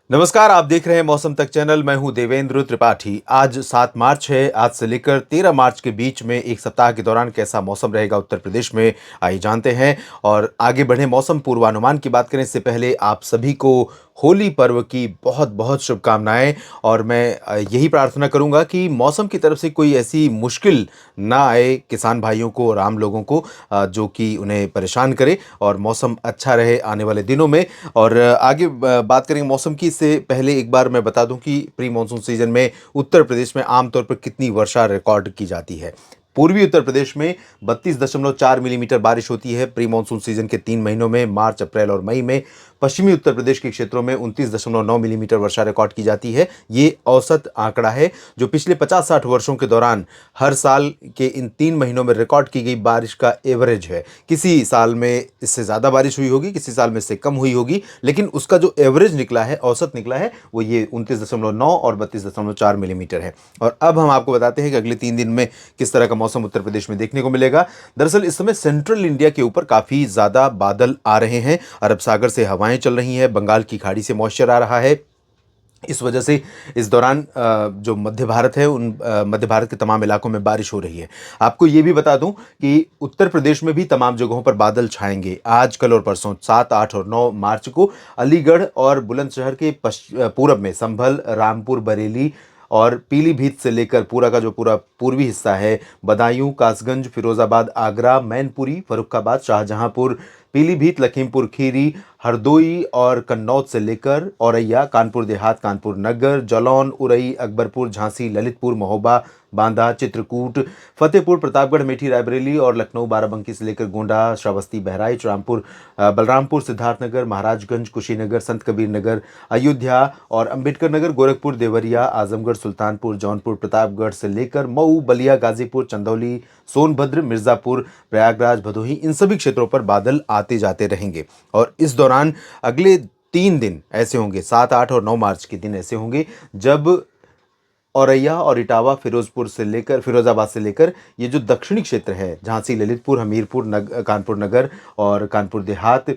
नमस्कार, आप देख रहे हैं मौसम तक चैनल। मैं हूं देवेंद्र त्रिपाठी। आज 7 मार्च है। आज से लेकर 13 मार्च के बीच में एक सप्ताह के दौरान कैसा मौसम रहेगा उत्तर प्रदेश में, आइए जानते हैं। और आगे बढ़े मौसम पूर्वानुमान की बात करें इससे पहले आप सभी को होली पर्व की बहुत बहुत शुभकामनाएं। और मैं यही प्रार्थना करूंगा कि मौसम की तरफ से कोई ऐसी मुश्किल ना आए किसान भाइयों को और आम लोगों को, जो कि उन्हें परेशान करे, और मौसम अच्छा रहे आने वाले दिनों में। और आगे बात करेंगे मौसम की। इससे पहले एक बार मैं बता दूं कि प्री मानसून सीजन में उत्तर प्रदेश में आमतौर पर कितनी वर्षा रिकॉर्ड की जाती है। पूर्वी उत्तर प्रदेश में 32.4 मिलीमीटर बारिश होती है प्री मानसून सीजन के 3 महीनों में, मार्च, अप्रैल और मई में। पश्चिमी उत्तर प्रदेश के क्षेत्रों में 29.9 मिलीमीटर वर्षा रिकॉर्ड की जाती है। ये औसत आंकड़ा है जो पिछले 50-60 वर्षों के दौरान हर साल के इन 3 महीनों में रिकॉर्ड की गई बारिश का एवरेज है। किसी साल में इससे ज़्यादा बारिश हुई होगी, किसी साल में इससे कम हुई होगी, लेकिन उसका जो एवरेज निकला है, औसत निकला है, वो ये 29.9 और 32.4 मिलीमीटर है। और अब हम आपको बताते हैं कि अगले 3 दिन में किस तरह का मौसम उत्तर प्रदेश में देखने को मिलेगा। दरअसल इस समय सेंट्रल इंडिया के ऊपर काफ़ी ज़्यादा बादल आ रहे हैं। अरब सागर से हवाएं चल रही हैं, बंगाल की खाड़ी से मॉइस्चर आ रहा है। इस वजह से इस दौरान जो मध्य भारत है, उन मध्य भारत के तमाम इलाकों में बारिश हो रही है। आपको ये भी बता दूं कि उत्तर प्रदेश में भी तमाम जगहों पर बादल छाएंगे आज, कल और परसों 7, 8 और 9 मार्च को। अलीगढ़ और बुलंदशहर के पूरब में संभल, रामपुर, बरेली और पीलीभीत से लेकर पूरा का जो पूरा पूर्वी हिस्सा है, बदायूं, कासगंज, फिरोजाबाद, आगरा, मैनपुरी, फर्रुखाबाद, शाहजहांपुर, पीलीभीत, लखीमपुर खीरी, हरदोई और कन्नौज से लेकर औरैया, कानपुर देहात, कानपुर नगर, जालौन, उरई, अकबरपुर, झांसी, ललितपुर, महोबा, बांदा, चित्रकूट, फतेहपुर, प्रतापगढ़, मेठी, रायबरेली और लखनऊ, बाराबंकी से लेकर गोंडा, श्रावस्ती, बहराइच, रामपुर, बलरामपुर, सिद्धार्थनगर, महाराजगंज, कुशीनगर, संत कबीर नगर, अयोध्या और अंबेडकर नगर, गोरखपुर, देवरिया, आजमगढ़, सुल्तानपुर, जौनपुर, प्रतापगढ़ से लेकर मऊ, बलिया, गाजीपुर, चंदौली, सोनभद्र, मिर्जापुर, प्रयागराज, भदोही, इन सभी क्षेत्रों पर बादल आते जाते रहेंगे। और इस दौरान अगले 3 दिन ऐसे होंगे, 7, 8 और 9 मार्च के दिन ऐसे होंगे जब औरैया और इटावा, फिरोजाबाद से लेकर ये जो दक्षिणी क्षेत्र है, झांसी, ललितपुर, हमीरपुर, कानपुर नगर और कानपुर देहात,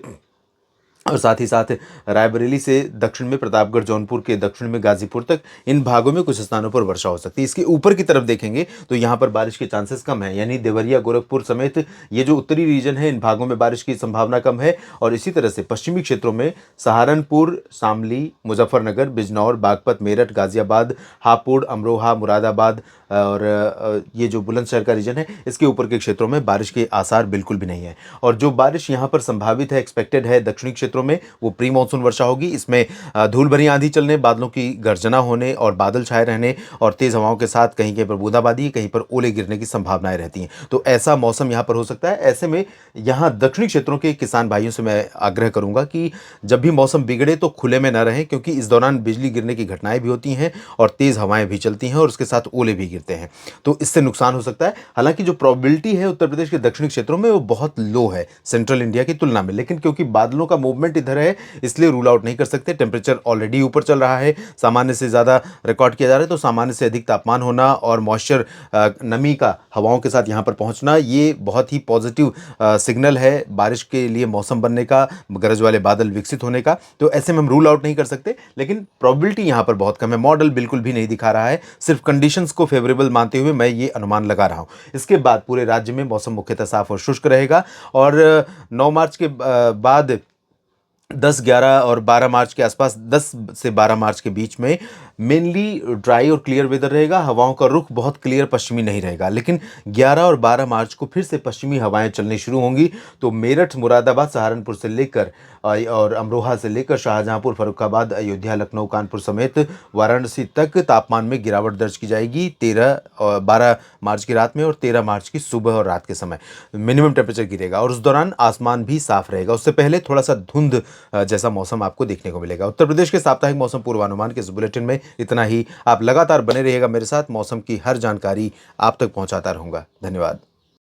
और साथ ही साथ रायबरेली से दक्षिण में प्रतापगढ़, जौनपुर के दक्षिण में गाजीपुर तक, इन भागों में कुछ स्थानों पर वर्षा हो सकती है। इसके ऊपर की तरफ देखेंगे तो यहाँ पर बारिश के चांसेस कम है, यानी देवरिया, गोरखपुर समेत ये जो उत्तरी रीजन है, इन भागों में बारिश की संभावना कम है। और इसी तरह से पश्चिमी क्षेत्रों में सहारनपुर, शामली, मुजफ्फरनगर, बिजनौर, बागपत, मेरठ, गाजियाबाद, हापुड़, अमरोहा, मुरादाबाद और ये जो बुलंदशहर का रीजन है, इसके ऊपर के क्षेत्रों में बारिश के आसार बिल्कुल भी नहीं है। और जो बारिश यहाँ पर संभावित है, एक्सपेक्टेड है दक्षिणी क्षेत्रों में, वो प्री मानसून वर्षा होगी। इसमें धूल भरी आंधी चलने, बादलों की गर्जना होने और बादल छाए रहने और तेज हवाओं के साथ कहीं कहीं पर बूंदाबांदी, कहीं पर ओले गिरने की संभावनाएं रहती हैं। तो ऐसा मौसम यहाँ पर हो सकता है। ऐसे में यहाँ दक्षिणी क्षेत्रों के किसान भाइयों से मैं आग्रह करूंगा कि जब भी मौसम बिगड़े तो खुले में न रहें, क्योंकि इस दौरान बिजली गिरने की घटनाएं भी होती हैं और तेज हवाएं भी चलती हैं और उसके साथ ओले भी गिरते हैं, तो इससे नुकसान हो सकता है। हालांकि जो प्रोबेबिलिटी है उत्तर प्रदेश के दक्षिणी क्षेत्रों में, वो बहुत लो है सेंट्रल इंडिया की तुलना में, लेकिन क्योंकि बादलों का मूवमेंट इधर है इसलिए रूल आउट नहीं कर सकते। टेम्परेचर ऑलरेडी ऊपर चल रहा है, सामान्य से ज़्यादा रिकॉर्ड किया जा रहा है, तो सामान्य से अधिक तापमान होना और मॉइस्चर, नमी का हवाओं के साथ यहाँ पर पहुँचना, ये बहुत ही पॉजिटिव सिग्नल है बारिश के लिए, मौसम बनने का, गरज वाले बादल विकसित होने का। तो ऐसे में हम रूल आउट नहीं कर सकते, लेकिन प्रोबेबिलिटी यहाँ पर बहुत कम है। मॉडल बिल्कुल भी नहीं दिखा रहा है, सिर्फ कंडीशंस को फेवरेबल मानते हुए मैं ये अनुमान लगा रहा हूँ। इसके बाद पूरे राज्य में मौसम मुख्यतः साफ और शुष्क रहेगा। और 9 मार्च के बाद 10, 11 और 12 मार्च के आसपास, 10 से 12 मार्च के बीच में मेनली ड्राई और क्लियर वेदर रहेगा। हवाओं का रुख बहुत क्लियर पश्चिमी नहीं रहेगा, लेकिन 11 और 12 मार्च को फिर से पश्चिमी हवाएं चलनी शुरू होंगी। तो मेरठ, मुरादाबाद, सहारनपुर से लेकर और अमरोहा से लेकर शाहजहांपुर, फर्रुखाबाद, अयोध्या, लखनऊ, कानपुर समेत वाराणसी तक तापमान में गिरावट दर्ज की जाएगी 13 और 12 मार्च की रात में और 13 मार्च की सुबह और रात के समय मिनिमम टेम्परेचर गिरेगा। और उस दौरान आसमान भी साफ रहेगा। उससे पहले थोड़ा सा धुंध जैसा मौसम आपको देखने को मिलेगा। उत्तर प्रदेश के साप्ताहिक मौसम पूर्वानुमान के इस बुलेटिन में इतना ही। आप लगातार बने रहिएगा मेरे साथ, मौसम की हर जानकारी आप तक पहुंचाता रहूंगा। धन्यवाद।